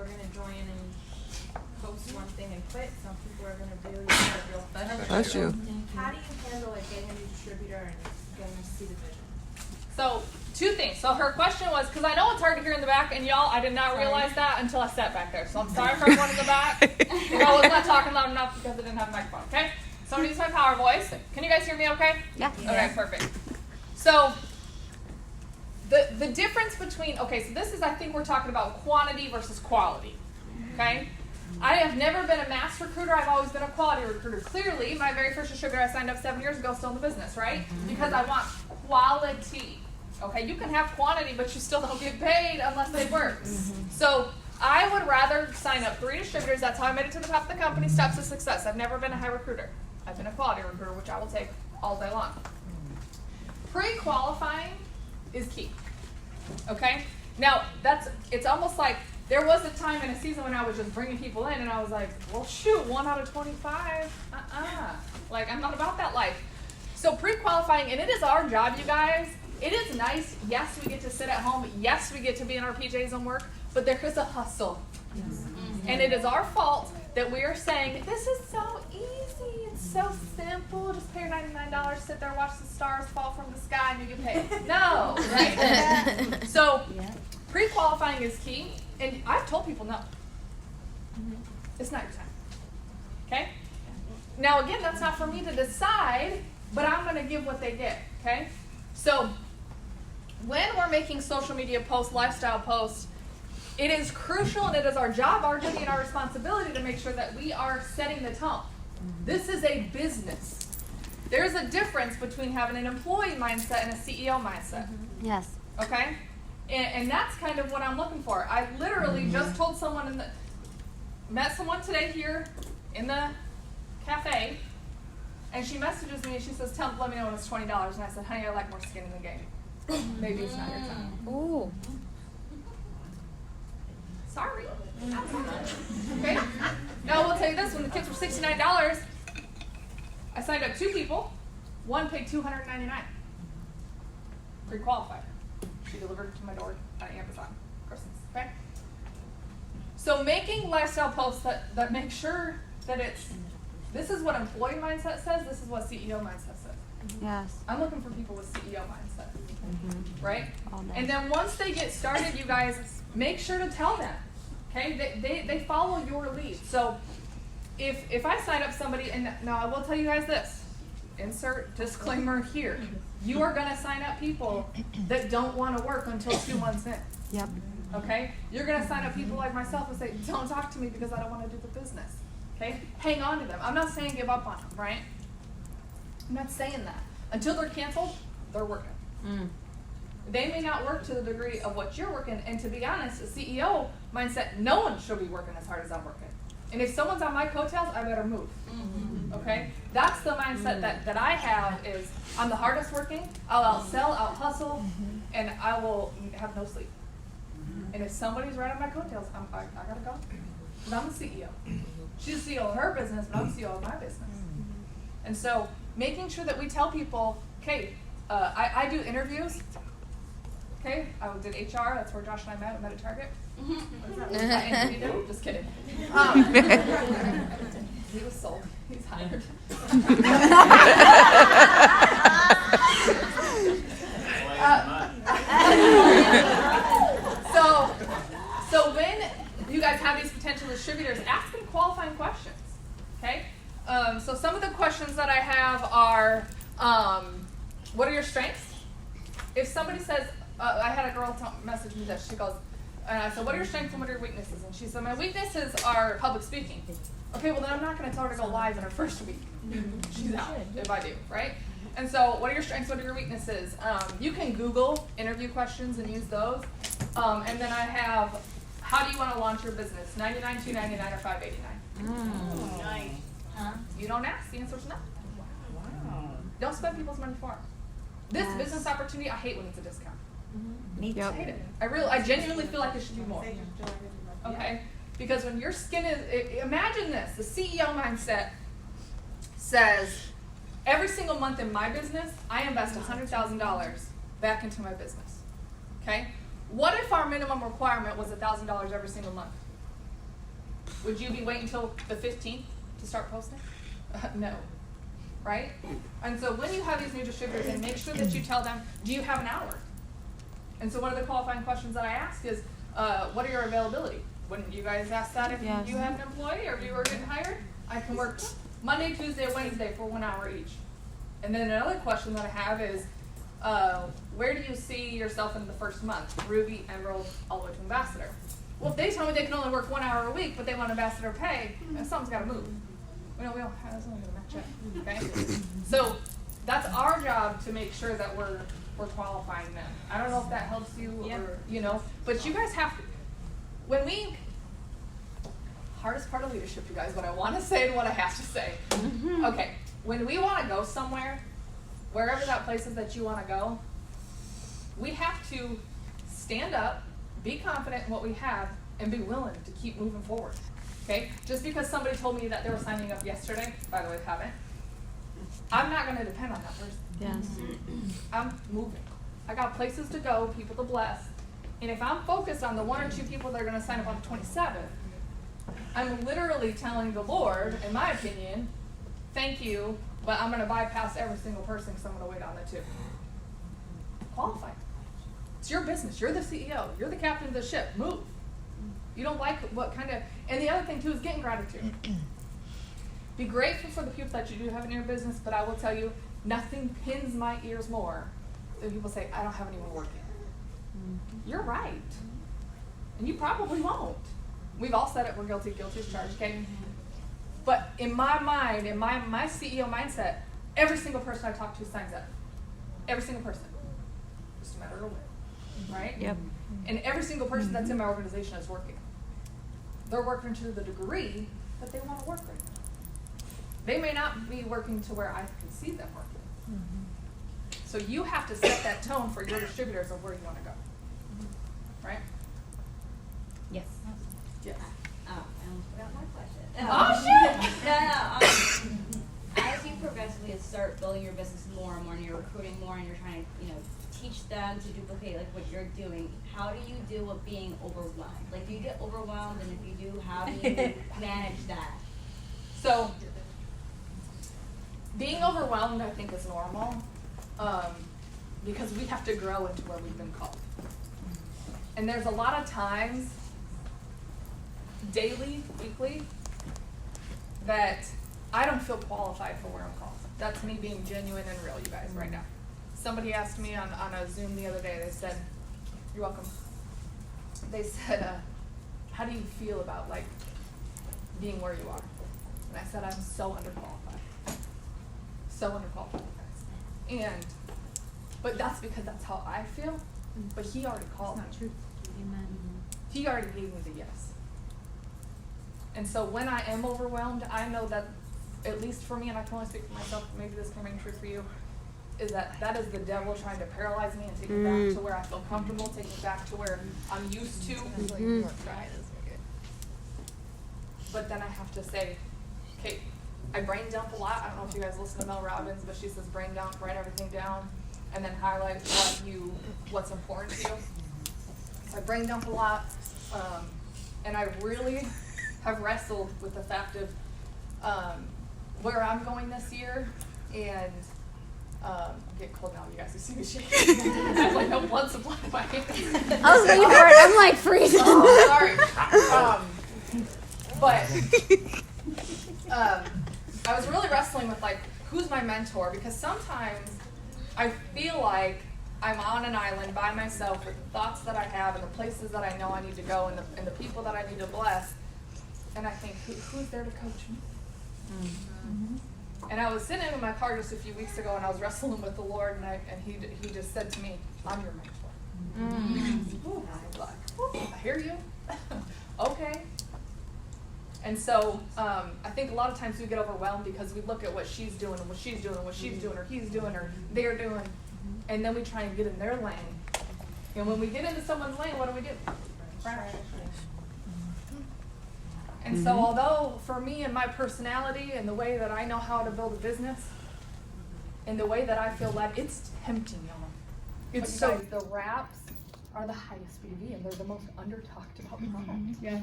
are going to join and post one thing and quit. Some people are going to do real special. That's you. How do you handle like getting a new distributor and getting them to see the vision? So, two things. So her question was, because I know it's hard to hear in the back, and y'all, I did not realize that until I sat back there. So I'm sorry for everyone in the back. If I was not talking loud enough because I didn't have a microphone, okay? So I'm going to use my power voice. Can you guys hear me okay? Yeah. Okay, perfect. So, the difference between, okay, so this is, I think we're talking about quantity versus quality, okay? I have never been a mass recruiter. I've always been a quality recruiter. Clearly, my very first distributor I signed up 7 years ago, still in the business, right? Because I want quality. Okay, you can have quantity, but you still don't get paid unless it works. So I would rather sign up 3 distributors. That's how I made it to the top of the company. Steps to success. I've never been a high recruiter. I've been a quality recruiter, which I will take all day long. Pre-qualifying is key. Okay? Now, it's almost like there was a time in a season when I was just bringing people in, and I was like, well, shoot, 1 out of 25. Like, I'm not about that life. So pre-qualifying, and it is our job, you guys. It is nice. Yes, we get to sit at home. Yes, we get to be in our PJs and work, but there is a hustle. Yes. And it is our fault that we are saying, this is so easy. It's so simple. Just pay your $99, sit there, watch the stars fall from the sky, and you get paid. No, right? So pre-qualifying is key. And I've told people, no. It's not your time. Okay? Now, again, that's not for me to decide, but I'm going to give what they get. Okay? So, when we're making social media posts, lifestyle posts, it is crucial and it is our job, our duty, and our responsibility to make sure that we are setting the tone. This is a business. There's a difference between having an employee mindset and a CEO mindset. Yes. Okay? And that's kind of what I'm looking for. I literally just told someone met someone today here in the cafe, and she messages me and she says, let me know when it's $20. And I said, honey, I like more skin in the game. Maybe it's not your time. Ooh. Sorry. Okay? Now I will tell you this, when the kits were $69, I signed up 2 people. One paid $299. Pre-qualified. She delivered it to my door on Amazon. Christmas. Okay? So making lifestyle posts that make sure that this is what employee mindset says, this is what CEO mindset says. Yes. I'm looking for people with CEO mindset. Right? All day. And then once they get started, you guys, make sure to tell them. Okay? They follow your lead. So if I sign up somebody, and now I will tell you guys this, insert disclaimer here. You are going to sign up people that don't want to work until 2 months in. Yep. Okay? You're going to sign up people like myself who say, don't talk to me because I don't want to do the business. Okay? Hang on to them. I'm not saying give up on them, right? I'm not saying that. Until they're canceled, they're working. They may not work to the degree of what you're working, and to be honest, a CEO mindset, no one should be working as hard as I'm working. And if someone's on my coattails, I better move. Okay? That's the mindset that I have is I'm the hardest working, I'll outsell, I'll hustle, and I will have no sleep. And if somebody's right on my coattails, I gotta go. But I'm the CEO. She's the CEO of her business, but I'm the CEO of my business. And so making sure that we tell people, okay, I do interviews. Okay, I did HR, that's where Josh and I met. We met at Target. I interviewed him. Just kidding. He was sold. He's hired. So when you guys have these potential distributors, ask them qualifying questions. Okay? So some of the questions that I have are, what are your strengths? If somebody says, I had a girl message me this. She goes, and I said, what are your strengths and what are your weaknesses? And she said, my weaknesses are public speaking. Okay, well then I'm not going to tell her to go live in her first week. She's out if I do, right? And so what are your strengths, what are your weaknesses? You can Google interview questions and use those. And then I have, how do you want to launch your business? $99, $299, or $589? Nice. Huh? You don't ask, the answer's no. Wow. Don't spend people's money for them. This business opportunity, I hate when it's a discount. Me too. I hate it. I genuinely feel like it should be more. Okay? Because when your skin is, imagine this, the CEO mindset says, every single month in my business, I invest $100,000 back into my business. Okay? What if our minimum requirement was $1,000 every single month? Would you be waiting until the 15th to start posting? No. Right? And so when you have these new distributors, and make sure that you tell them, do you have an hour? And so one of the qualifying questions that I ask is, what are your availability? Wouldn't you guys ask that if Yes. you had an employee or if you were getting hired? I can work Monday, Tuesday, Wednesday for 1 hour each. And then another question that I have is, where do you see yourself in the first month? Ruby, Emerald, all the way to Ambassador. Well, if they tell me they can only work 1 hour a week, but they want Ambassador pay, then something's got to move. We don't have, that's only going to match up, okay? So that's our job to make sure that we're qualifying them. I don't know if that helps you or, you know, but you guys have to, when we, hardest part of leadership, you guys, what I want to say and what I have to say. Okay, when we want to go somewhere, wherever that place is that you want to go, we have to stand up, be confident in what we have, and be willing to keep moving forward. Okay? Just because somebody told me that they were signing up yesterday, by the way, haven't, I'm not going to depend on that person. Yes. I'm moving. I got places to go, people to bless. And if I'm focused on the 1 or 2 people that are going to sign up on the 27th, I'm literally telling the Lord, in my opinion, thank you, but I'm going to bypass every single person because I'm going to wait on the 2. Qualify. It's your business. You're the CEO. You're the captain of the ship. Move. You don't like what kind of, and the other thing too is getting gratitude. Be grateful for the people that you do have in your business, but I will tell you, nothing pins my ears more than people say, I don't have anyone working. You're right. And you probably won't. We've all said it, we're guilty as charged, okay? But in my mind, in my CEO mindset, every single person I talk to signs up. Every single person. Just a matter of when, right? Yep. And every single person that's in my organization is working. They're working to the degree that they want to work right now. They may not be working to where I can see them working. So you have to set that tone for your distributors of where you want to go. Right? Yes. Yes. Oh, I almost forgot my question. Oh, shit! No. As you progressively start building your business more and more, and you're recruiting more, and you're trying to, teach them to duplicate like what you're doing, how do you deal with being overwhelmed? Like, do you get overwhelmed, and if you do, how do you manage that? So, being overwhelmed, I think, is normal, because we have to grow into where we've been called. And there's a lot of times, daily, weekly, that I don't feel qualified for where I'm called. That's me being genuine and real, you guys, right now. Somebody asked me on a Zoom the other day, they said, you're welcome. They said, how do you feel about, like, being where you are? And I said, I'm so underqualified. So underqualified, guys. But that's because that's how I feel. But he already called me. Not true. Amen. He already gave me the yes. And so when I am overwhelmed, I know that, at least for me, and I can only speak for myself, maybe this can remain true for you, is that is the devil trying to paralyze me and take me back to where I feel comfortable, take me back to where I'm used to. Right? But then I have to say, okay, I brain dump a lot. I don't know if you guys listen to Mel Robbins, but she says brain dump, write everything down, and then highlight what's important to you. So I brain dump a lot, and I really have wrestled with the fact of where I'm going this year, and I'm getting cold now, you guys. You see me shaking. I have like no blood supply in my hands. I was waiting for it. I'm like freezing. Oh, sorry. I was really wrestling with, like, who's my mentor? Because sometimes I feel like I'm on an island by myself with the thoughts that I have and the places that I know I need to go and the people that I need to bless. And I think, who's there to coach me? Mm-hmm. And I was sitting in my car just a few weeks ago, and I was wrestling with the Lord, and he just said to me, I'm your mentor. Ooh, I was like, I hear you. Okay. And so I think a lot of times we get overwhelmed because we look at what she's doing and what she's doing and what she's doing or he's doing or they're doing, and then we try and get in their lane. And when we get into someone's lane, what do? Crash. And so although for me and my personality and the way that I know how to build a business and the way that I feel led, it's tempting, y'all. It's so the wraps are the highest BV and they're the most under talked about problem. Yes.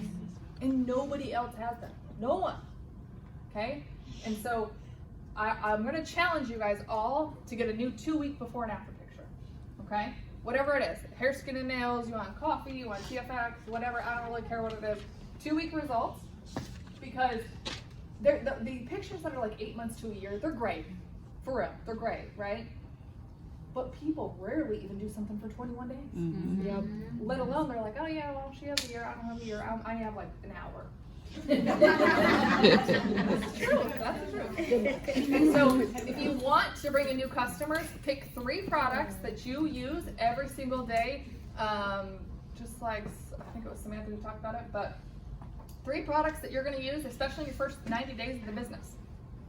and nobody else has them. No one. Okay? And so I'm gonna challenge you guys all to get a new 2-week before and after picture. Okay? Whatever it is, hair, skin, and nails, you want coffee, you want TFX, whatever, I don't really care what it is. 2-week results, because the pictures that are like 8 months to a year, they're great. For real, they're great, right? But people rarely even do something for 21 days. Mm-hmm. Yep. Let alone they're like, oh yeah, well she has a year, I don't have a year, I have like an hour. That's true, that's the truth. And so if you want to bring in new customers, pick 3 products that you use every single day. Just like, I think it was Samantha who talked about it, but 3 products that you're gonna use, especially in your first 90 days of the business.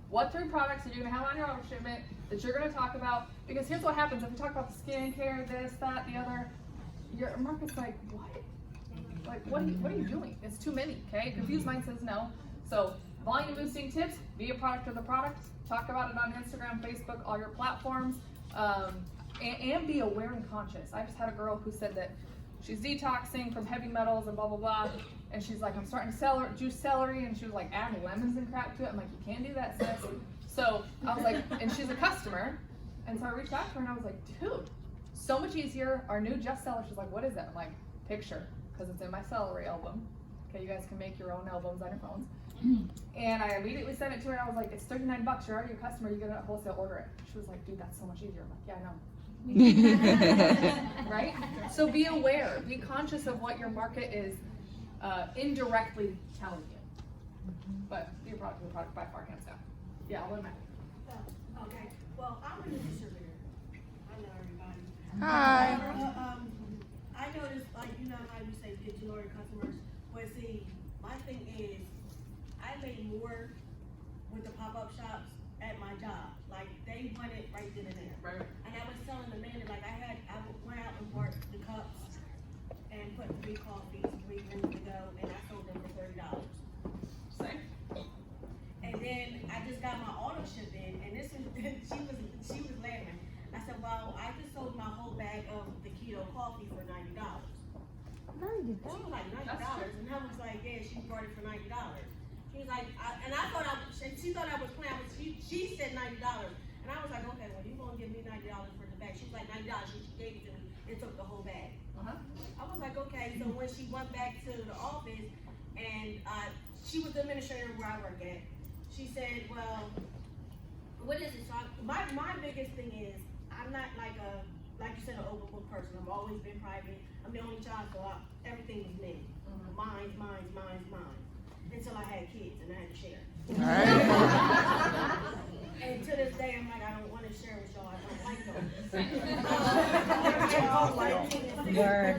What 3 products are you gonna have on your auto shipment that you're gonna talk about? Because here's what happens, if you talk about the skincare, this, that, the other, your market's like, what? Like, what are you doing? It's too many, okay? Confused mind says no. So, volume boosting tips, be a product of the product, talk about it on Instagram, Facebook, all your platforms, and be aware and conscious. I just had a girl who said that she's detoxing from heavy metals and blah, blah, blah, and she's like, I'm starting to juice celery, and she was like adding lemons and crap to it. I'm like, you can't do that, sis. So, I was like, and she's a customer, and so I reached out to her, and I was like, dude, so much easier. Our new Just Seller, she's like, what is that? I'm like, picture. Because it's in my celery album. Okay, you guys can make your own albums on your phones. And I immediately sent it to her, and I was like, it's $39, you're already a customer, you get a wholesale order it. She was like, dude, that's so much easier. I'm like, yeah, I know. Right? So be aware, be conscious of what your market is indirectly telling you. But your product by far, hands down. Yeah, I'll let Matt. Okay, well, I'm a new distributor. I know everybody. Hi. I noticed, like, you know how you say get your customers, but see, my thing is, I made more with the pop-up shops at my job. Like, they want it right then and there. Right. And I was telling the man that, like, I went out and bought the cups and put 3 coffees, 3 rooms to go, and I sold them for $30. Same. And then I just got my auto ship in, and this is, she was laughing. I said, well, I just sold my whole bag of the keto coffee for $90. She was like, $90? And I was like, yeah, she bought it for $90. She was like, and she thought I was playing, but she said $90. And I was like, okay, well, you're gonna give me $90 for the bag. She was like, $90, she gave it to me, and took the whole bag. I was like, okay, so when she went back to the office, and she was the administrator where I work at, she said, well, what is it? So my biggest thing is, I'm not like you said, an overbooked person. I've always been private. I'm the only child, so everything was me. Mine. Until I had kids and I had to share. And to this day, I'm like, I don't want to share with y'all. I don't like them.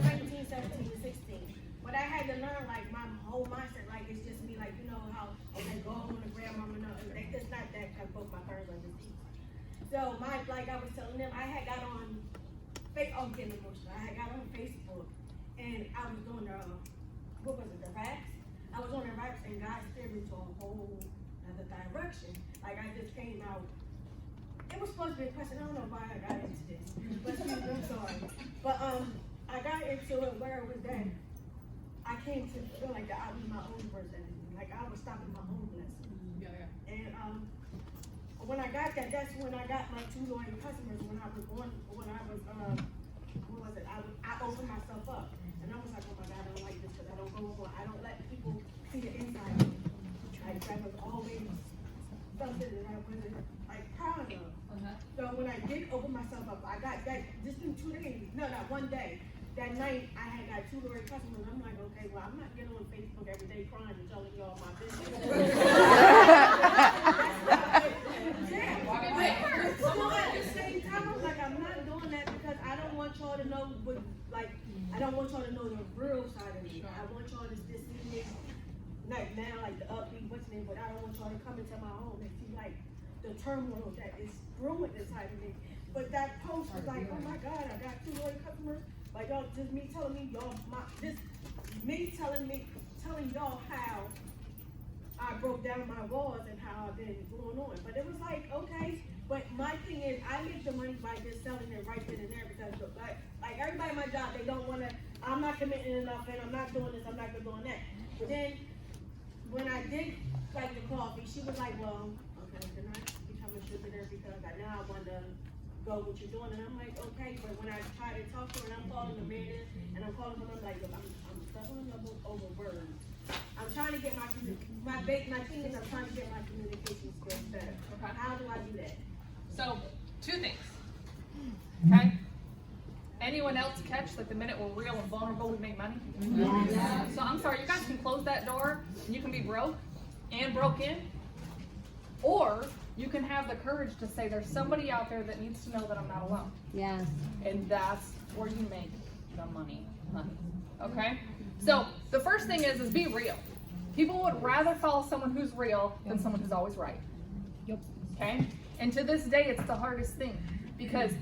19, 17, 16. But I had to learn, like, my whole mindset, like, it's just me, like, you know how they go home to grandmama, no, it's not that, because both my parents are deceased. So like I was telling them, I had got on, I'm getting emotional. I had got on Facebook, and I was doing what was it, the raps? I was on the raps, and God steered me to a whole other direction. Like, I just came out, it was supposed to be a question, I don't know why I got into this, but I'm sorry. But I got into it where it was that I came to feel like that I was my own worst enemy. Like, I was stopping my own blessing. Yeah. And when I got that, that's when I got my 2 loyal customers. When I opened myself up, and I was like, oh my God, I don't like this, because I don't go over, I don't let people see the inside of me. Like, that was always something that I wasn't, like, proud of. So when I did open myself up, I got that, just in 2 days, no, not 1 day. That night, I had got 2 loyal customers. I'm like, okay, well, I'm not getting on Facebook every day crying and telling y'all my business. Still at the same time, I'm like, I'm not doing that because I don't want y'all to know I don't want y'all to know the real side of me. I want y'all to just see me, like now, like the upbeat, what's name, but I don't want y'all to come into my home and see like the turmoil that is brewing inside of me. But that post was like, oh my God, I got 2 loyal customers. Like y'all, just me telling me y'all, telling y'all how I broke down my walls and how I've been going on. But it was like, okay, but my thing is, I make the money by just selling it right then and there because like everybody at my job, they don't want to, I'm not committing enough and I'm not doing this, I'm not doing that. But then did like the coffee, she was like, well, okay, then I become a distributor because now I want to go what you're doing, and I'm like, okay, but when I try to talk to her, and I'm calling the man, and I'm calling her, I'm like, look, I'm struggling over words. I'm trying to get my thing is I'm trying to get my communication skills better. Okay. How do I do that? So, two things. Okay? Anyone else catch like the minute we're real and vulnerable, we make money? Yes. So I'm sorry, you guys can close that door and you can be broke and broke in. Or you can have the courage to say there's somebody out there that needs to know that I'm not alone. Yes. And that's where you make the money, honey. Okay? So the first thing is be real. People would rather follow someone who's real than someone who's always right. Yep. Okay? And to this day, it's the hardest thing because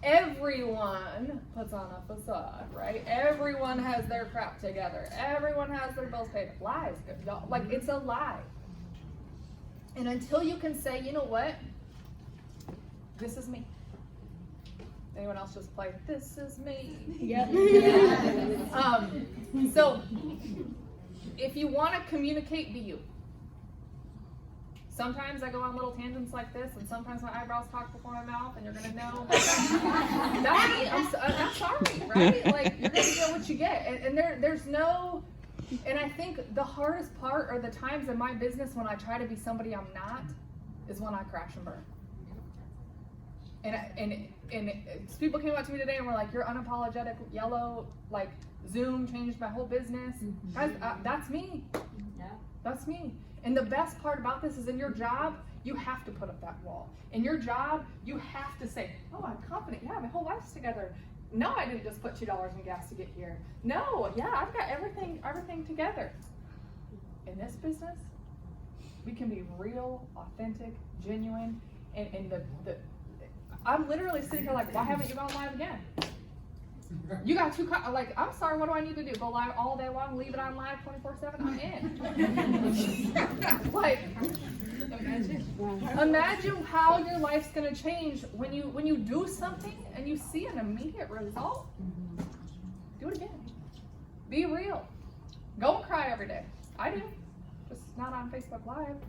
everyone puts on a facade, right? Everyone has their crap together. Everyone has their bills paid. Lies, y'all. Like, it's a lie. And until you can say, you know what? This is me. Anyone else just play, this is me? Yep. So, if you want to communicate, be you. Sometimes I go on little tangents like this, and sometimes my eyebrows talk before my mouth, and you're gonna know. That's me. I'm sorry, right? Like, you're gonna get what you get, and there's no. And I think the hardest part are the times in my business when I try to be somebody I'm not, is when I crash and burn. And people came up to me today and were like, "You're unapologetic, yellow, like Zoom changed my whole business." Guys, that's me. Yeah. That's me. And the best part about this is in your job, you have to put up that wall. In your job, you have to say, "Oh, I'm confident. Yeah, my whole life's together. No, I didn't just put $2 in gas to get here. No, yeah, I've got everything together." In this business, we can be real, authentic, genuine, and the I'm literally sitting here like, why haven't you gone live again? You got like, I'm sorry, what do I need to do? Go live all day long, leave it on live 24/7? I'm in. Like, imagine how your life's gonna change when you do something and you see an immediate result. Do it again. Be real. Go and cry every day. I do. Just not on Facebook Live.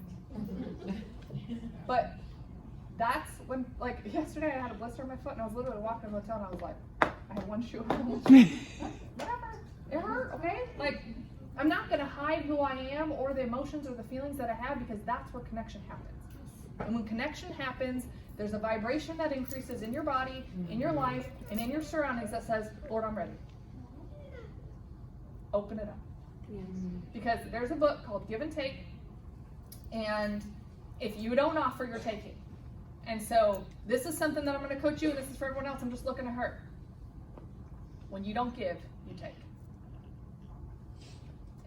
But that's when, like, yesterday I had a blister on my foot and I was literally walking in the hotel and I was like, I had one shoe on. Whatever. It hurt, okay? Like, I'm not gonna hide who I am or the emotions or the feelings that I have because that's where connection happens. And when connection happens, there's a vibration that increases in your body, in your life, and in your surroundings that says, Lord, I'm ready. Open it up. Because there's a book called Give and Take, and if you don't offer, you're taking. And so this is something that I'm going to coach you, and this is for everyone else. I'm just looking at her. When you don't give, you take.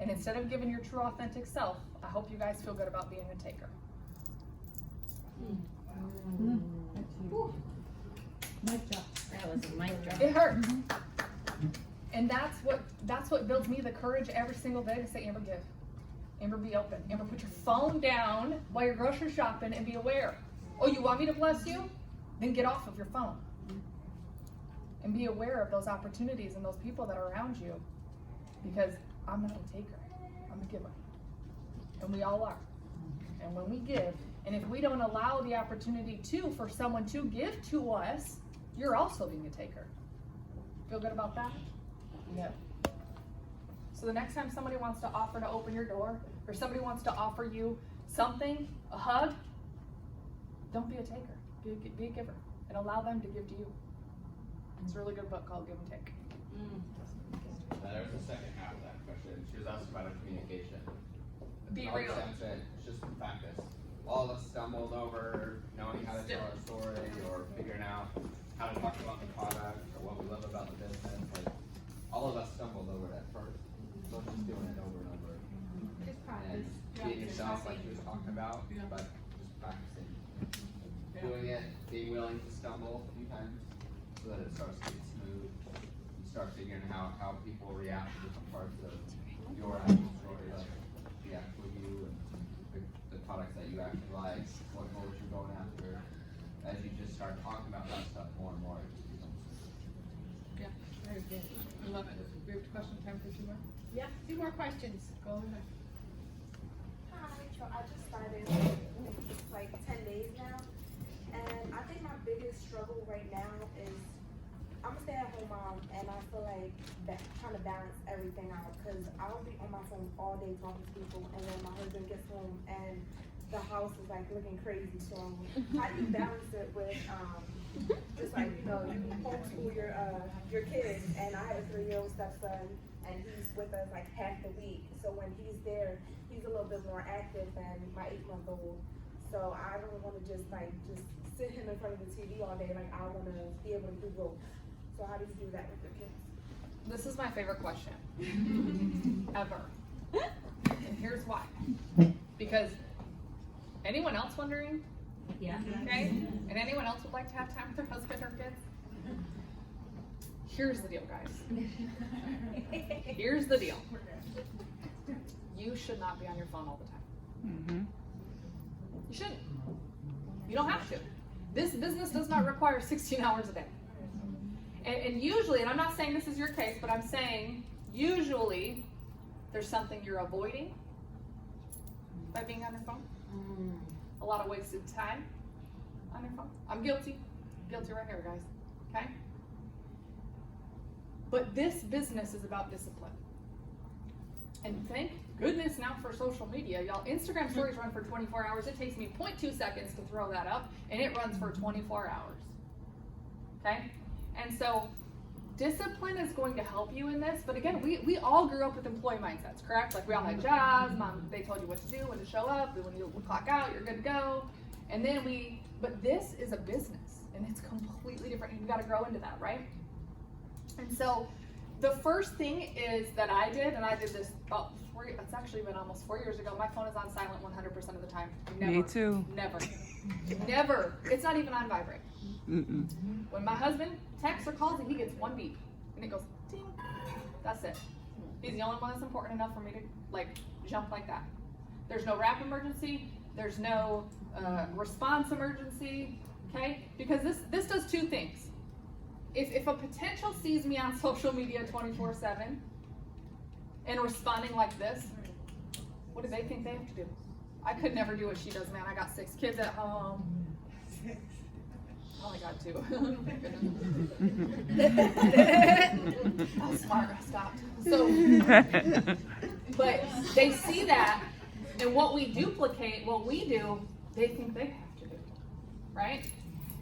And instead of giving your true authentic self, I hope you guys feel good about being a taker. Mic drop. That was a mic drop. It hurts. And that's what builds me the courage every single day to say, Amber, give. Amber, be open. Amber, put your phone down while you're grocery shopping and be aware. Oh, you want me to bless you? Then get off of your phone. And be aware of those opportunities and those people that are around you. Because I'm not a taker. I'm a giver. And we all are. And when we give, and if we don't allow the opportunity for someone to give to us, you're also being a taker. Feel good about that? No. So the next time somebody wants to offer to open your door, or somebody wants to offer you something, a hug, don't be a taker. Be a giver. And allow them to give to you. It's a really good book called Give and Take. There's the second half of that question. She was asking about our communication. Be Alex real. said it's just practice. All of us stumbled over knowing how to tell our story or figuring out how to talk about the product or what we love about the business. Like, all of us stumbled over it at first. So just doing it over and over. Just And practice. being yourself like she was talking about, but just practicing. Doing it, being willing to stumble a few times so that it starts to get smooth. You start figuring out how people react to different parts of your actual story, like react with you and the products that you actually like, what goals you're going after. As you just start talking about that stuff more and more, it just becomes Yeah, very good. I love it. We have a question time for 2 more. Yeah, 2 more questions. Go ahead. Hi. stay-at-home mom, and I feel like trying to balance everything out, because I'll be on my phone all day talking to people, and then my husband gets home, and the house is like looking crazy. So how do you balance it with, just like, you know, you homeschool your kids, and I have a 3-year-old stepson, and he's with us like half the week. So when he's there, he's a little bit more active than my 8-month-old. So I don't want to just sit him in front of the TV all day. Like, I want to be able to do both. So how do you do that with your kids? This is my favorite question ever. And here's why. Because anyone else wondering? Yeah. Okay? And anyone else would like to have time with their husband or kids? Here's the deal, guys. Here's the deal. You should not be on your phone all the time. You shouldn't. You don't have to. This business does not require 16 hours a day. And usually, and I'm not saying this is your case, but I'm saying usually there's something you're avoiding by being on your phone. A lot of wasted time on your phone. I'm guilty. Guilty right here, guys. Okay? But this business is about discipline. And thank goodness now for social media, y'all. Instagram stories run for 24 hours. It takes me 0.2 seconds to throw that up, and it runs for 24 hours. Okay? And so discipline is going to help you in this. But again, we all grew up with employee mindsets, correct? Like, we all had jobs. Mom, they told you what to do, when to show up, when you clock out, you're good to go. And then but this is a business, and it's completely different. You got to grow into that, right? And so the first thing is that I did, and I did this about it's actually been almost 4 years ago. My phone is on silent 100% of the time. Never. Me too. Never. Never. It's not even on vibrate. When my husband texts or calls, he gets one beep, and it goes ding. That's it. He's the only one that's important enough for me to like jump like that. There's no rap emergency. There's no response emergency. Okay? Because this does two things. If a potential sees me on social media 24/7 and responding like this, what do they think they have to do? I could never do what she does, man. I got 6 kids at home. I only got 2. I was smart. I stopped. So, but they see that, and what we duplicate, what we do, they think they have to do, right?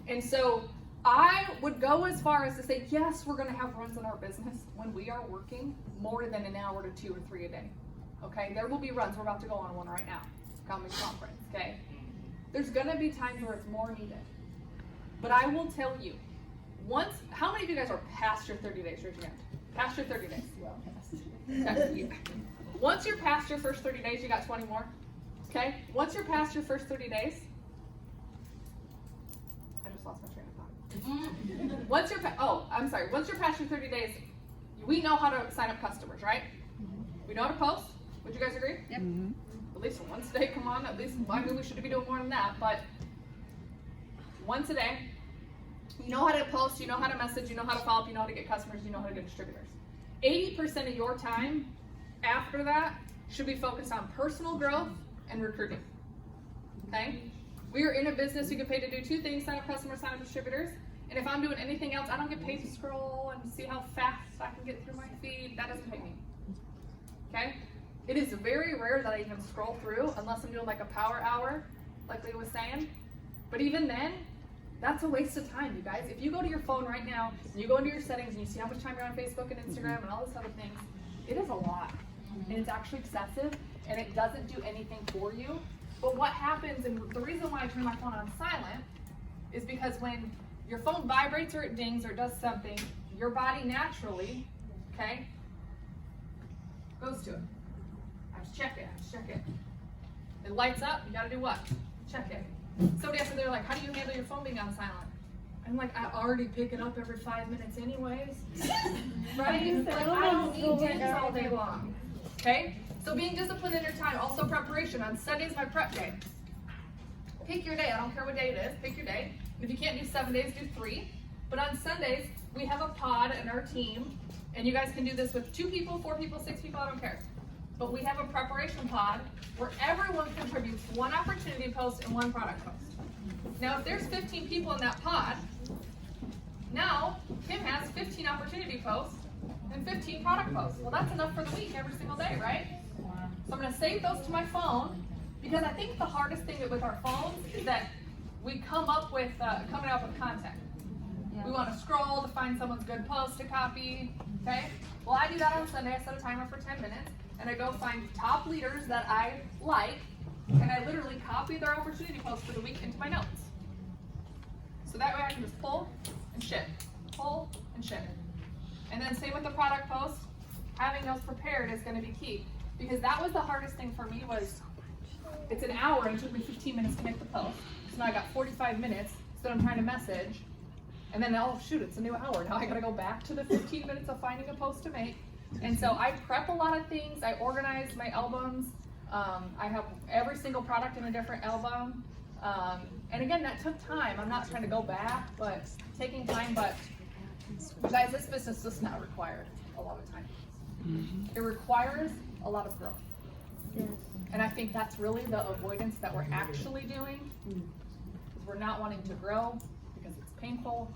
And so I would go as far as to say, yes, we're going to have runs in our business when we are working more than an hour to 2 or 3 a day. Okay, there will be runs. We're about to go on one right now, coming conference. Okay, there's going to be times where it's more needed. But I will tell you, how many of you guys are past your 30 days? Raise your hand. Past your 30 days. Well, past. Okay. Once you're past your first 30 days, you got 20 more. Okay, once you're past your first 30 days, I just lost my train of thought. Once you're past your 30 days, we know how to sign up customers, right? We know how to post. Would you guys agree? Yep. At least once a day, come on. At least, I mean, we should be doing more than that, but once a day, you know how to post, you know how to message, you know how to follow up, you know how to get customers, you know how to get distributors. 80% of your time after that should be focused on personal growth and recruiting. Okay? We are in a business you get paid to do 2 things: sign up customers, sign up distributors. And if I'm doing anything else, I don't get paid to scroll and see how fast I can get through my feed. That doesn't pay me. Okay? It is very rare that I even scroll through unless I'm doing like a power hour, like Leah was saying. But even then, that's a waste of time, you guys. If you go to your phone right now and you go into your settings and you see how much time you're on Facebook and Instagram and all this other things, it is a lot. And it's actually excessive, and it doesn't do anything for you. But what happens, and the reason why I turn my phone on silent, is because when your phone vibrates or it dings or does something, your body naturally, okay, goes to it. I just check it. It lights up, you gotta do what? Check it. Somebody asked me, they're like, how do you handle your phone being on silent? I'm like, I already pick it up every 5 minutes anyways. Right? Like, I don't need dings all day long. Okay? So being disciplined in your time. Also preparation. On Sunday's my prep day. Pick your day. I don't care what day it is. Pick your day. If you can't do 7 days, do 3. But on Sundays, we have a pod in our team. And you guys can do this with 2 people, 4 people, 6 people, I don't care. But we have a preparation pod where everyone contributes 1 opportunity post and 1 product post. Now, if there's 15 people in that pod, Now, Kim has 15 opportunity posts and 15 product posts. Well, that's enough for the week every single day, right? So I'm gonna save those to my phone, because I think the hardest thing with our phones is that we come up with, coming up with content. We wanna scroll to find someone's good post to copy, okay? Well, I do that on Sunday. I set a timer for 10 minutes, and I go find top leaders that I like, and I literally copy their opportunity posts for the week into my notes. So that way I can just pull and ship, pull and ship. And then same with the product post, having those prepared is gonna be key. Because that was the hardest thing for me was, it's an hour and it took me 15 minutes to make the post. So now I got 45 minutes, so I'm trying to message. And then, oh shoot, it's a new hour. Now I gotta go back to the 15 minutes of finding a post to make. And so I prep a lot of things. I organize my albums. I have every single product in a different album. And again, that took time. I'm not trying to go back, but taking time. But guys, this business does not require a lot of time. It requires a lot of growth. And I think that's really the avoidance that we're actually doing. Is we're not wanting to grow because it's painful.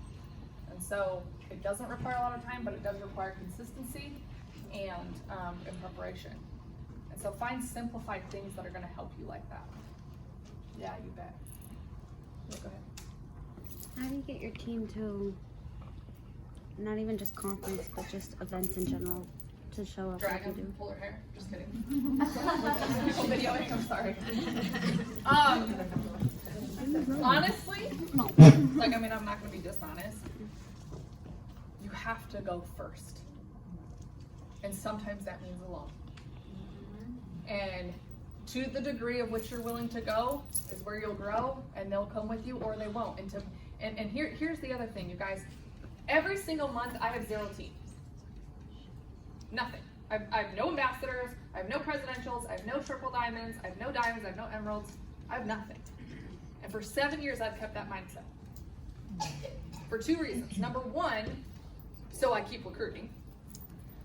And so it doesn't require a lot of time, but it does require consistency and preparation. And so find simplified things that are gonna help you like that. Yeah, you bet. Yeah, go ahead. How do you get your team to, not even just conference, but just events in general, to show up like you do? Pull her hair. Just kidding. People videoing, I'm sorry. Honestly, like, I mean, I'm not gonna be dishonest. You have to go first. And sometimes that means alone. And to the degree of which you're willing to go is where you'll grow, and they'll come with you or they won't. And here's the other thing, you guys. Every single month I have 0 teams. Nothing. I have no ambassadors, I have no presidentials, I have no triple diamonds, I have no diamonds, I have no emeralds, I have nothing. And for 7 years I've kept that mindset. For 2 reasons. Number 1, so I keep recruiting.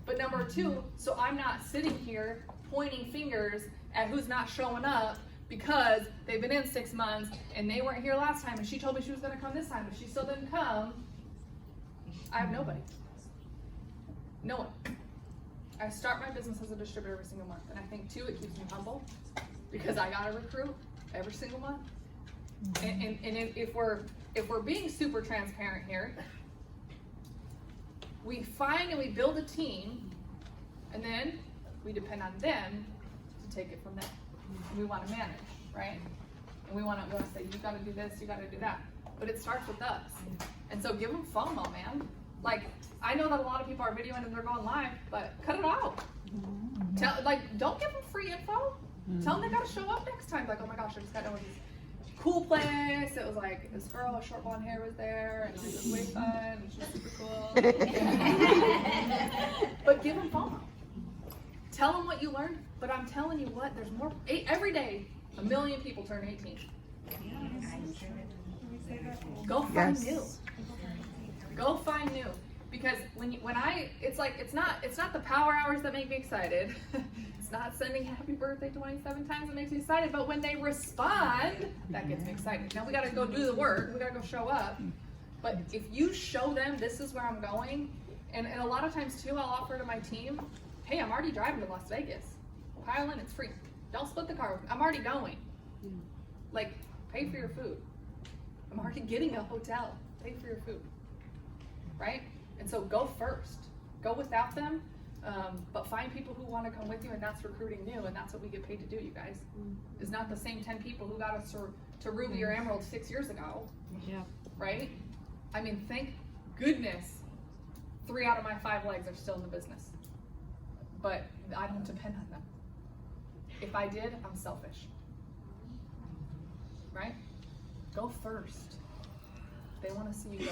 But number 2, so I'm not sitting here pointing fingers at who's not showing up because they've been in 6 months and they weren't here last time and she told me she was gonna come this time, but she still didn't come. I have nobody. No one. I start my business as a distributor every single month, and I think too, it keeps me humble because I gotta recruit every single month. And if we're being super transparent here, we find and we build a team, and then we depend on them to take it from there. And we want to manage, right? And we want to say, you got to do this, you got to do that. But it starts with us. And so give them FOMO, man. Like, I know that a lot of people are videoing and they're going live, but cut it out. Don't give them free info. Tell them they got to show up next time. Like, oh my gosh, I just got done with this cool place. It was like this girl with short blonde hair was there, and she was way fun, and she was super cool. But give them FOMO. Tell them what you learned. But I'm telling you what, there's more. Every day, 1 million people turn 18. Go find new. Go find new. Because it's not the power hours that make me excited. It's not sending happy birthday 27 times that makes me excited, but when they respond, that gets me excited. Now we gotta go do the work, we gotta go show up. But if you show them this is where I'm going, and a lot of times too, I'll offer to my team, hey, I'm already driving to Las Vegas. Pile in, it's free. Don't split the car with me. I'm already going. Like, pay for your food. I'm already getting a hotel. Pay for your food. Right? And so go first. Go without them, but find people who want to come with you, and that's recruiting new, and that's what we get paid to do, you guys. It's not the same 10 people who got us to Ruby or Emerald 6 years ago. Yeah. Right? I mean, thank goodness 3 out of my 5 legs are still in the business. But I don't depend on them. If I did, I'm selfish. Right? Go first. They want to see you go.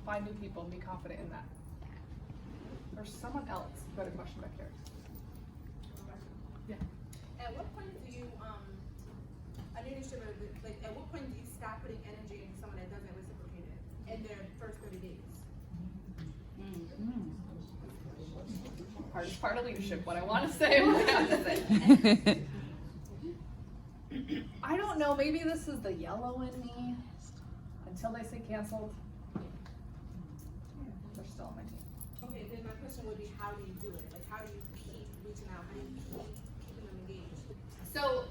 Find new people and be confident in that. There's someone else who had a question back here. Yeah. At what point do you, a new distributor, like, at what point do you stop putting energy into someone that doesn't reciprocate it in their first 30 days? Hardest part of leadership, what I want to say, what I have to say. I don't know, maybe this is the yellow in me until they say canceled. are still on my team. Okay, then my question would be, how do you do it? Like, how do you keep reaching out? How do you keep keeping them engaged? So,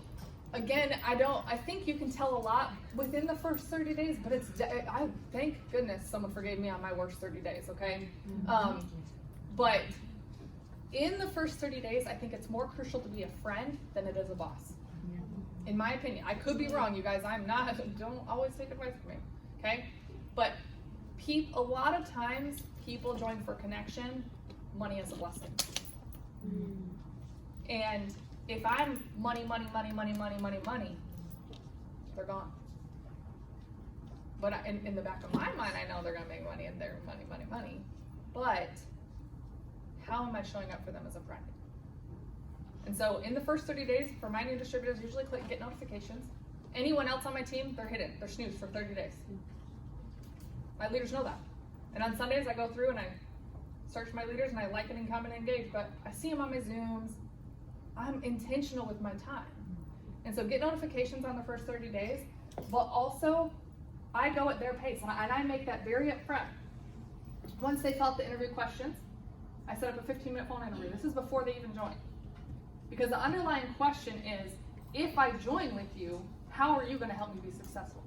again, I think you can tell a lot within the first 30 days, but I thank goodness someone forgave me on my worst 30 days, okay? But in the first 30 days, I think it's more crucial to be a friend than it is a boss. In my opinion. I could be wrong, you guys. Don't always take advice from me, okay? But a lot of times, people join for connection, money is a blessing. And if I'm money, they're gone. But in the back of my mind, I know they're gonna make money and they're money. But how am I showing up for them as a friend? And so in the first 30 days, for my new distributors, usually click get notifications. Anyone else on my team, they're hidden, they're snoozed for 30 days. My leaders know that. And on Sundays, I go through and I search my leaders and I like and comment and engage, but I see them on my Zooms. I'm intentional with my time. And so get notifications on the first 30 days, but also I go at their pace and I make that very upfront. Once they fill out the interview questions, I set up a 15-minute phone interview. This is before they even join. Because the underlying question is, if I join with you, how are you gonna help me be successful?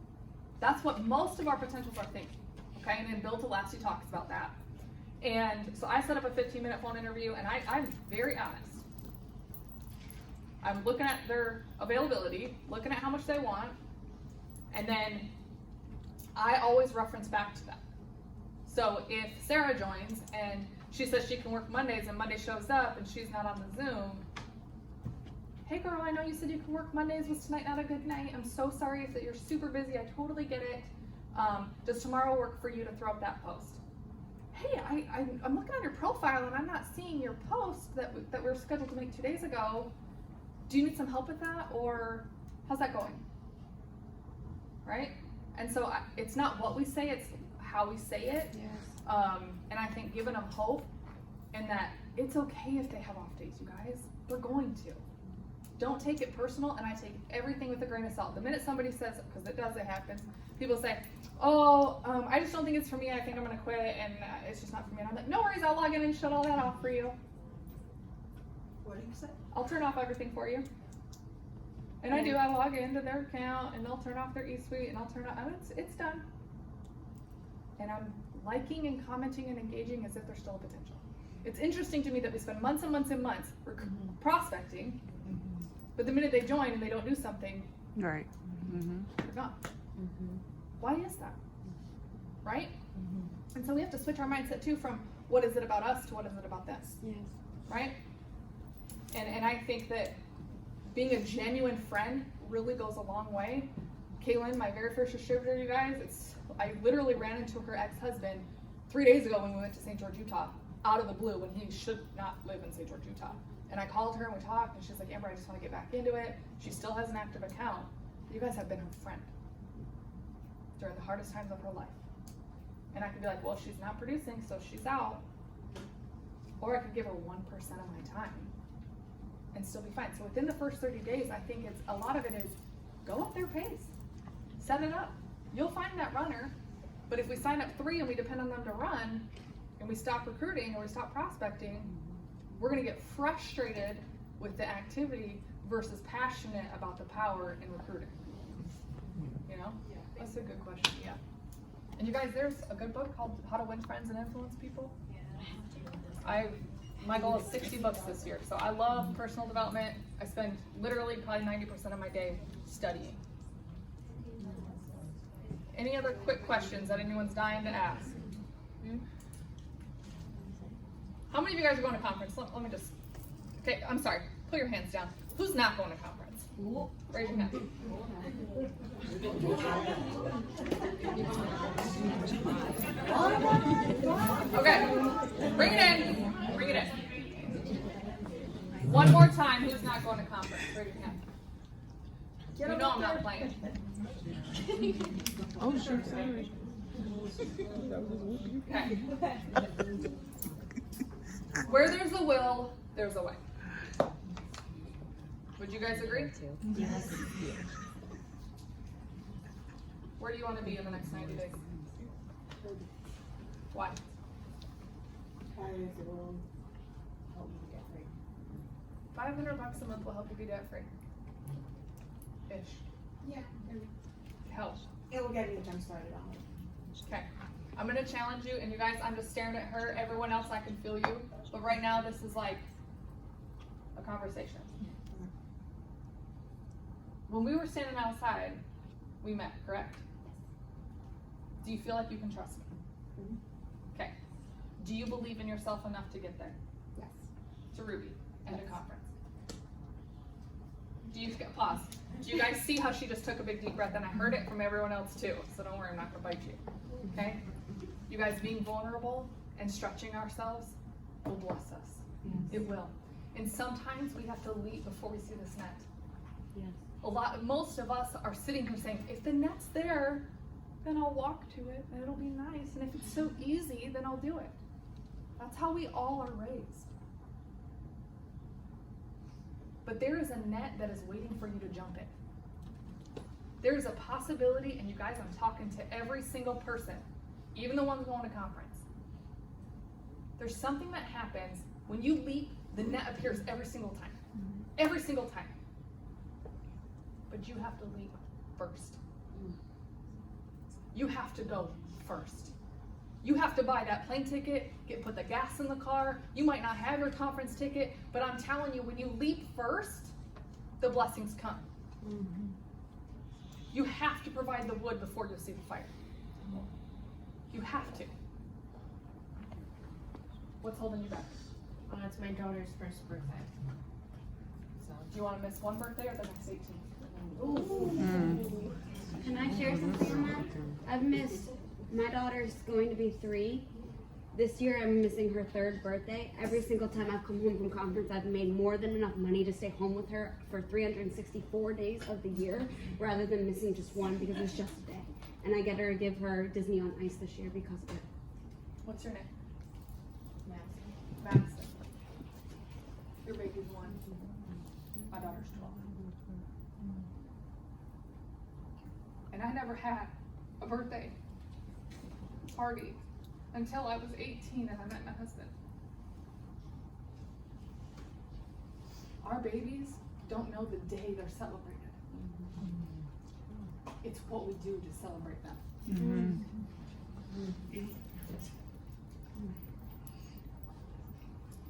That's what most of our potentials are thinking, okay? And then Bill Talassi talks about that. And so I set up a 15-minute phone interview and I'm very honest. I'm looking at their availability, looking at how much they want, and then I always reference back to them. So if Sarah joins and she says she can work Mondays and Monday shows up and she's not on the Zoom, hey girl, I know you said you can work Mondays, was tonight not a good night? I'm so sorry if that you're super busy, I totally get it. Does tomorrow work for you to throw up that post? Hey, I'm looking at your profile and I'm not seeing your post that we were scheduled to make 2 days ago. Do you need some help with that, or how's that going? Right? And so it's not what we say, it's how we say it. Yes. And I think giving them hope and that it's okay if they have off days, you guys. We're going to. Don't take it personal, and I take everything with a grain of salt. The minute somebody says, because it happens, people say, oh, I just don't think it's for me, I think I'm gonna quit, and it's just not for me. And I'm like, no worries, I'll log in and shut all that off for you. What do you say? I'll turn off everything for you. And I do, I log into their account, and they'll turn off their eSuite, and I'll turn off, and it's done. And I'm liking and commenting and engaging as if there's still a potential. It's interesting to me that we spend months and months and months prospecting, but the minute they join and they don't do something, Right. they're gone. Why is that? Right? And so we have to switch our mindset too from what is it about us to what is it about them. Yes. Right? And I think that being a genuine friend really goes a long way. Kaylin, my very first distributor, you guys, I literally ran into her ex-husband 3 days ago when we went to St. George, Utah, out of the blue when he should not live in St. George, Utah. And I called her and we talked and she's like, Amber, I just want to get back into it. She still has an active account. You guys have been her friend during the hardest times of her life. And I could be like, well, she's not producing, so she's out. Or I could give her 1% of my time and still be fine. So within the first 30 days, I think a lot of it is go at their pace. Set it up. You'll find that runner, but if we sign up 3 and we depend on them to run, and we stop recruiting or we stop prospecting, we're gonna get frustrated with the activity versus passionate about the power in recruiting. You know? Yeah. That's a good question, yeah. And you guys, there's a good book called How to Win Friends and Influence People. My goal is 60 books this year, so I love personal development. I spend literally probably 90% of my day studying. Any other quick questions that anyone's dying to ask? How many of you guys are going to conference? Let me just, okay, I'm sorry, put your hands down. Who's not going to conference? Raise your hand. Okay, bring it in, bring it in. One more time, who's not going to conference? Raise your hand. You know I'm not playing. Oh, sure, sorry. Okay. Where there's a will, there's a way. Would you guys agree? Yes. Where do you want to be in the next 90 days? Why? $500 will help me get free. $500 a month will help you be debt free. Ish. Yeah. Help. It will get me the jump started on it. Okay. I'm gonna challenge you, and you guys, I'm just staring at her. Everyone else, I can feel you. But right now, this is like a conversation. When we were standing outside, we met, correct? Do you feel like you can trust me? Okay. Do you believe in yourself enough to get there? Yes. To Ruby and to conference. Do you pause? Do you guys see how she just took a big deep breath? And I heard it from everyone else too. So don't worry, I'm not gonna bite you. Okay? You guys being vulnerable and stretching ourselves will bless us. Yes. It will. And sometimes we have to leap before we see this net. Yes. Most of us are sitting here saying, if the net's there, then I'll walk to it and it'll be nice. And if it's so easy, then I'll do it. That's how we all are raised. But there is a net that is waiting for you to jump in. There is a possibility, and you guys, I'm talking to every single person, even the ones going to conference. There's something that happens when you leap, the net appears every single time. Every single time. But you have to leap first. You have to go first. You have to buy that plane ticket, put the gas in the car. You might not have your conference ticket, but I'm telling you, when you leap first, the blessings come. You have to provide the wood before you'll see the fire. You have to. What's holding you back? It's my daughter's first birthday. So. Do you want to miss one birthday or the next 18? Can I share something on that? I've missed, my daughter's going to be 3. This year I'm missing her 3rd birthday. Every single time I've come home from conference, I've made more than enough money to stay home with her for 364 days of the year, rather than missing just one because it's just a day. And I get her to give her Disney on Ice this year because of it. What's your name? Madison. Madison. Your baby's 1. My daughter's 12. And I never had a birthday party until I was 18 and I met my husband. Our babies don't know the day they're celebrated. It's what we do to celebrate them.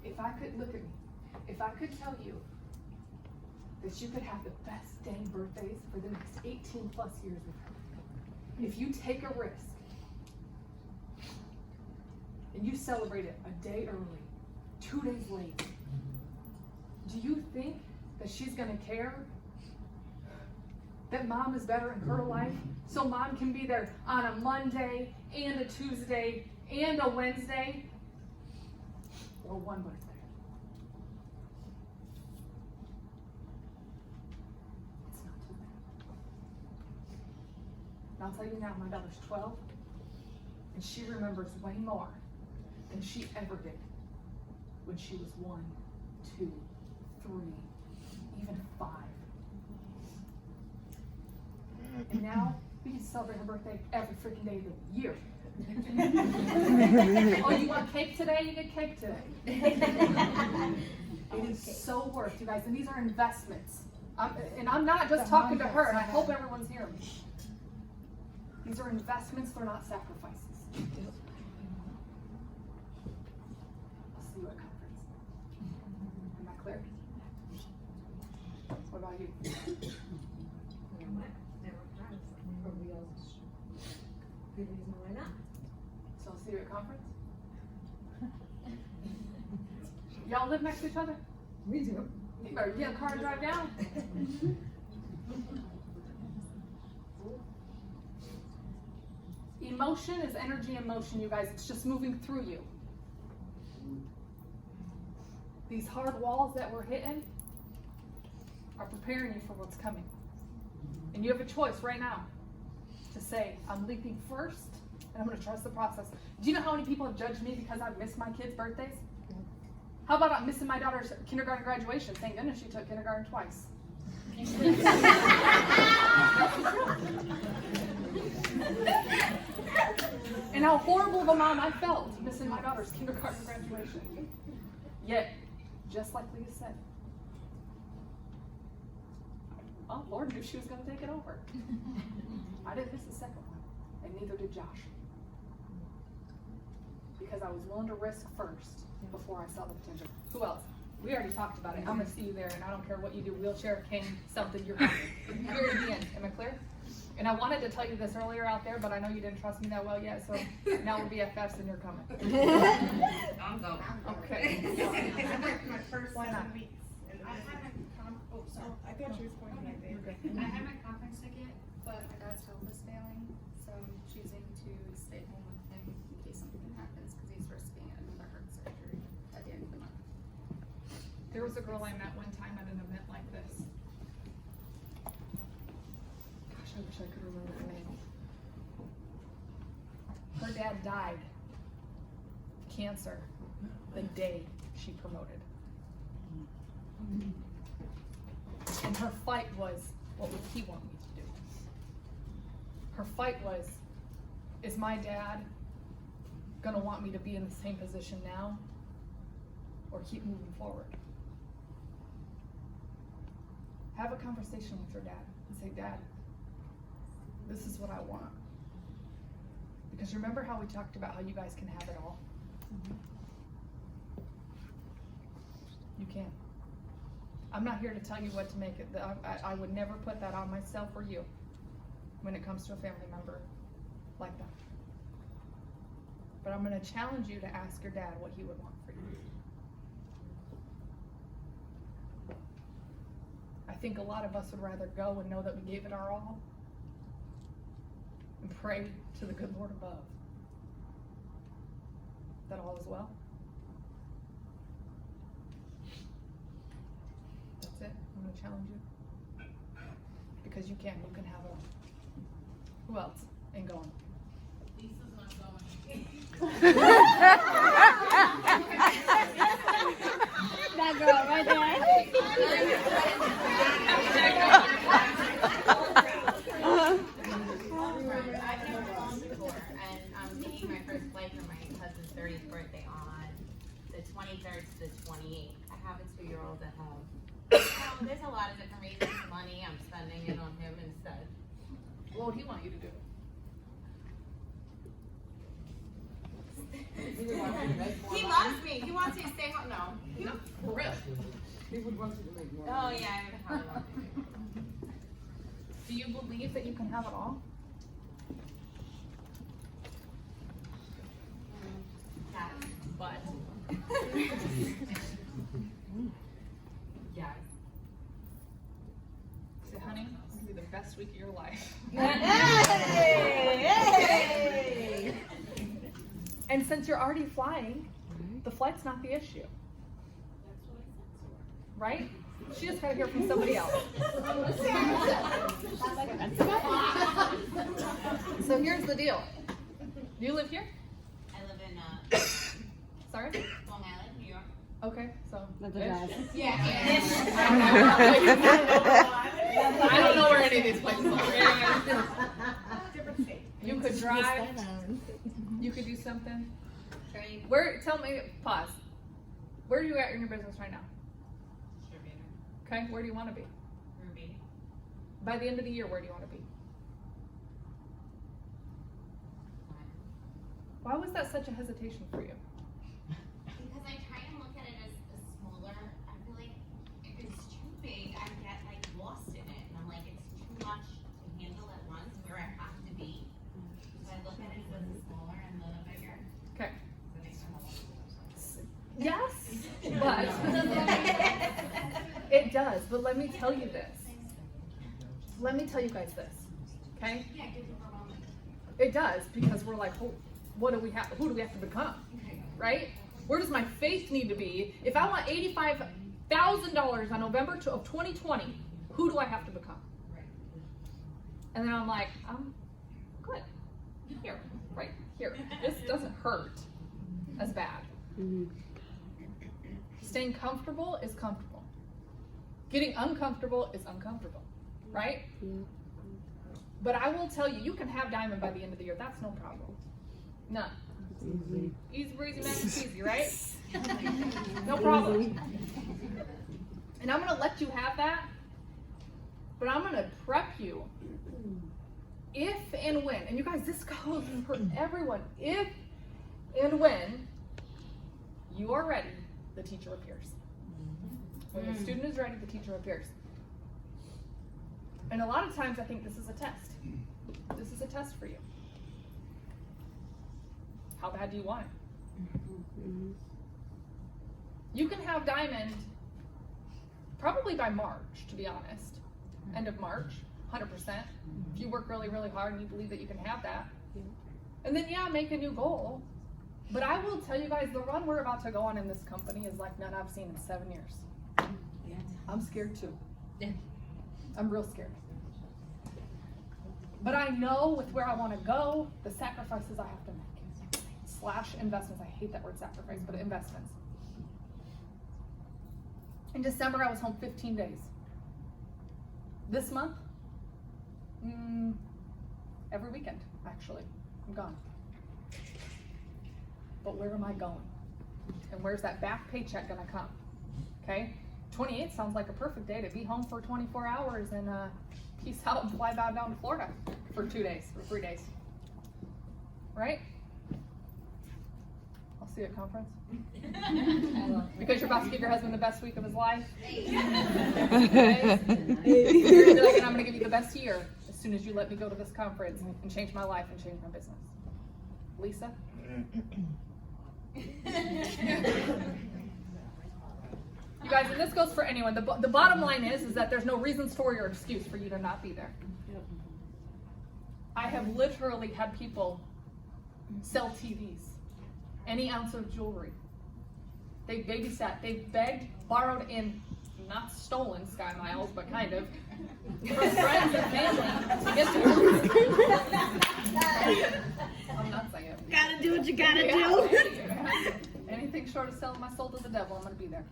If I could, look at me, if I could tell you that you could have the best dang birthdays for the next 18 plus years with her, if you take a risk and you celebrate it a day early, 2 days late, do you think that she's gonna care that mom is better in her life so mom can be there on a Monday and a Tuesday and a Wednesday, or one birthday? It's not too bad. And I'll tell you now, my daughter's 12, and she remembers way more than she ever did when she was 1, 2, 3, even 5. And now we can celebrate her birthday every freaking day of the year. Oh, you want cake today? You get cake today. It is so worth, you guys, and these are investments. And I'm not just talking to her, and I hope everyone's hearing me. These are investments, they're not sacrifices. I'll see you at conference. Am I clear? What about you? Why not? So I'll see you at conference? Y'all live next to each other? We do. You better get a car and drive down. Emotion is energy in motion, you guys. It's just moving through you. These hard walls that we're hitting are preparing you for what's coming. And you have a choice right now to say, I'm leaping first, and I'm going to trust the process. Do you know how many people have judged me because I've missed my kids' birthdays? How about I'm missing my daughter's kindergarten graduation? Thank goodness she took kindergarten twice. And how horrible of a mom I felt missing missing my daughter's kindergarten graduation. Yet, just like Leah said, oh, Lord knew she was going to take it over. I didn't miss the second one, and neither did Josh. Because I was willing to risk first before I saw the potential. Who else? We already talked about it. I'm going to see you there, and I don't care what you do, wheelchair, cane, something, you're coming. Here at the end. Am I clear? And I wanted to tell you this earlier out there, but I know you didn't trust me that well yet, so now we're BFFs and you're coming. I'm going. Okay. My first Why not? 7 weeks. And I haven't oh, sorry. I thought she was pointing at me. I had my conference ticket, but my dad's health is failing, so I'm choosing to stay home with him in case something happens, because he's risking another heart surgery at the end of the month. There was a girl I met one time at an event like this. Gosh, I wish I could remember her name. Her dad died of cancer the day she promoted. And her fight was, what would he want me to do? Her fight was, is my dad gonna want me to be in the same position now or keep moving forward? Have a conversation with your dad and say, Dad, this is what I want. Because remember how we talked about how you guys can have it all? You can. I'm not here to tell you what to make it. I would never put that on myself or you when it comes to a family member like that. But I'm going to challenge you to ask your dad what he would want for you. I think a lot of us would rather go and know that we gave it our all and pray to the good Lord above that all is well. That's it. I'm going to challenge you. Because you can. You can have it all. Who else ain't going? Lisa's not going. That girl right there. I've never flown before, and I'm taking my first flight for my cousin's 30th birthday on the 23rd to the 28th. I have a 2-year-old at home. There's a lot of different reasons. Money, I'm spending it on him instead. What would he want you to do? He loves me. He wants me to stay home. No. No, for real. Oh yeah, I would probably want to. Do you believe that you can have it all? Yes, but. Yes. Say, honey, this will be the best week of your life. Hey! And since you're already flying, the flight's not the issue. Right? She just gotta hear from somebody else. So here's the deal. Do you live here? I live in Sorry? Long Island, New York. Okay, so. That's a drive. Yeah. I don't know where any of these places are. Different state. You could drive. You could do something. Train. Where? Tell me. Pause. Where are you at in your business right now? Distributor. Okay. Where do you want to be? Ruby. By the end of the year, where do you want to be? Why was that such a hesitation for you? Because I try and look at it as smaller. I feel like if it's too big, I get like lost in it, and I'm like, it's too much to handle at once where I have to be. So I look at it as smaller and a little bigger. Okay. So it makes it a lot. Yes, but it does. But let me tell you this. Let me tell you guys this. Okay? Yeah, it gets overwhelming. It does, because we're like, oh, what do we have? Who do we have to become? Right? Where does my faith need to be? If I want $85,000 on November of 2020, who do I have to become? And then I'm like, I'm good. Here, right here. This doesn't hurt as bad. Staying comfortable is comfortable. Getting uncomfortable is uncomfortable, right? But I will tell you, you can have diamond by the end of the year. That's no problem. None. Easy breezy, mac and cheesy, right? No problem. And I'm gonna let you have that, but I'm gonna prep you. If and when, and you guys, this goes for everyone. If and when you are ready, the teacher appears. When the student is ready, the teacher appears. And a lot of times I think this is a test. This is a test for you. How bad do you want it? You can have Diamond probably by March, to be honest. End of March, 100%. If you work really, really hard and you believe that you can have that. And then, yeah, make a new goal. But I will tell you guys, the run we're about to go on in this company is like none I've seen in 7 years. I'm scared too. I'm real scared. But I know with where I want to go, the sacrifices I have to make. / investments. I hate that word sacrifice, but investments. In December, I was home 15 days. This month, every weekend, actually. I'm gone. But where am I going? And where's that back paycheck gonna come? Okay? 28 sounds like a perfect day to be home for 24 hours and peace out and fly back down to Florida for 2 days, for 3 days. Right? I'll see you at conference. Because you're about to give your husband the best week of his life. Okay? You're gonna be like, and I'm gonna give you the best year as soon as you let me go to this conference and change my life and change my business. Lisa? You guys, and this goes for anyone. The bottom line is that there's no reason, story, or excuse for you to not be there. I have literally had people sell TVs, any ounce of jewelry. They babysat, they begged, borrowed, and not stolen Sky Miles, but kind of, from friends and family to get to I'm not saying. Gotta do what you gotta do. Anything short of selling my soul to the devil, I'm gonna be there.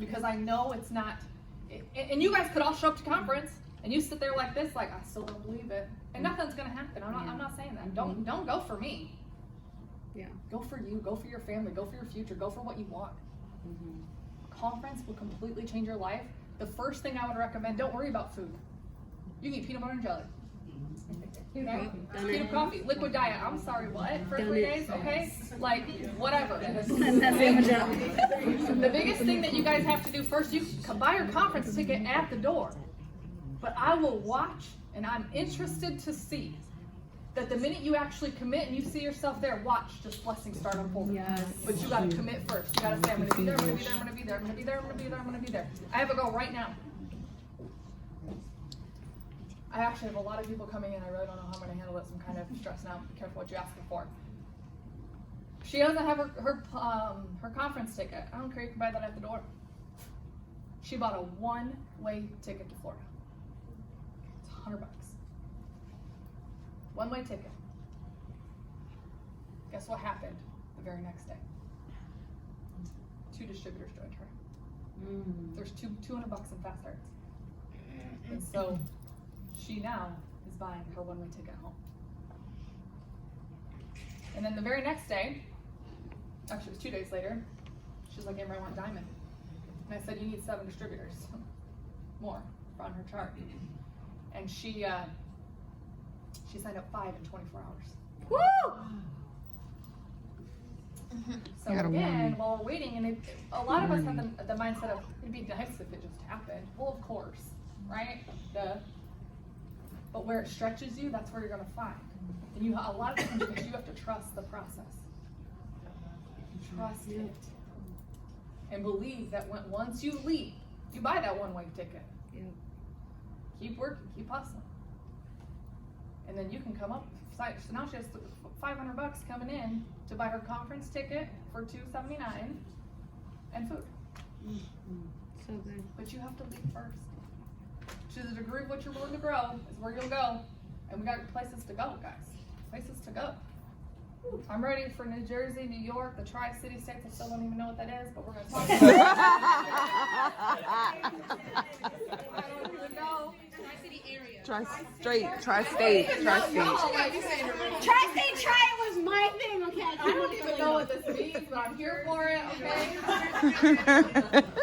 Because I know it's not, and you guys could all show up to conference and you sit there like this, like, I still don't believe it. And nothing's gonna happen. I'm not saying that. Don't go for me. Yeah. Go for you, go for your family, go for your future, go for what you want. Conference will completely change your life. The first thing I would recommend, don't worry about food. You can eat peanut butter and jelly. Okay? Peanut coffee, liquid diet. I'm sorry, what? For 3 days, okay? Like, whatever. The biggest thing that you guys have to do first, you can buy your conference ticket at the door. But I will watch, and I'm interested to see that the minute you actually commit and you see yourself there, watch just blessings start unfolding. Yes. But you gotta commit first. You gotta say, I'm gonna be there, I'm gonna be there, I'm gonna be there, I'm gonna be there, I'm gonna be there, I'm gonna be there. I have a girl right now. I actually have a lot of people coming in. I really don't know how I'm gonna handle this. I'm kind of stressed now. Be careful what you ask me for. She doesn't have her conference ticket. I don't care, you can buy that at the door. She bought a one-way ticket to Florida. It's $100. One-way ticket. Guess what happened the very next day? 2 distributors joined her. There's $200 in fast starts. And so she now is buying her one-way ticket home. And then the very next day, actually it was 2 days later, she's like, Amber, I want Diamond. And I said, you need 7 distributors. More on her chart. And she signed up 5 in 24 hours. Woo! So again, while we're waiting, and a lot of us have the mindset of, it'd be nice if it just happened. Well, of course, right? Duh. But where it stretches you, that's where you're gonna find. And a lot of times you have to trust the process. Trust it. And believe that once you leave, you buy that one-way ticket. Yep. Keep working, keep hustling. And then you can come up, so now she has $500 coming in to buy her conference ticket for $279 and food. So good. But you have to leave first. To the degree of what you're willing to grow is where you'll go. And we got places to go, guys. Places to go. I'm ready for New Jersey, New York, the Tri-City States. I still don't even know what that is, but we're gonna talk about it. I don't even know. Tri-state. Tri-State Tri-State Tri-It was my thing, okay? I don't even know what this means, but I'm here for it, okay?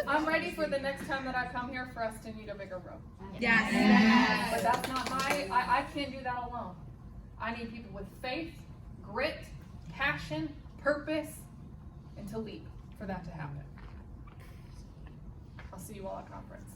I'm ready for the next time that I come here for us to need a bigger room. Yes. But that's not I can't do that alone. I need people with faith, grit, passion, purpose, and to lead for that to happen. I'll see you all at conference.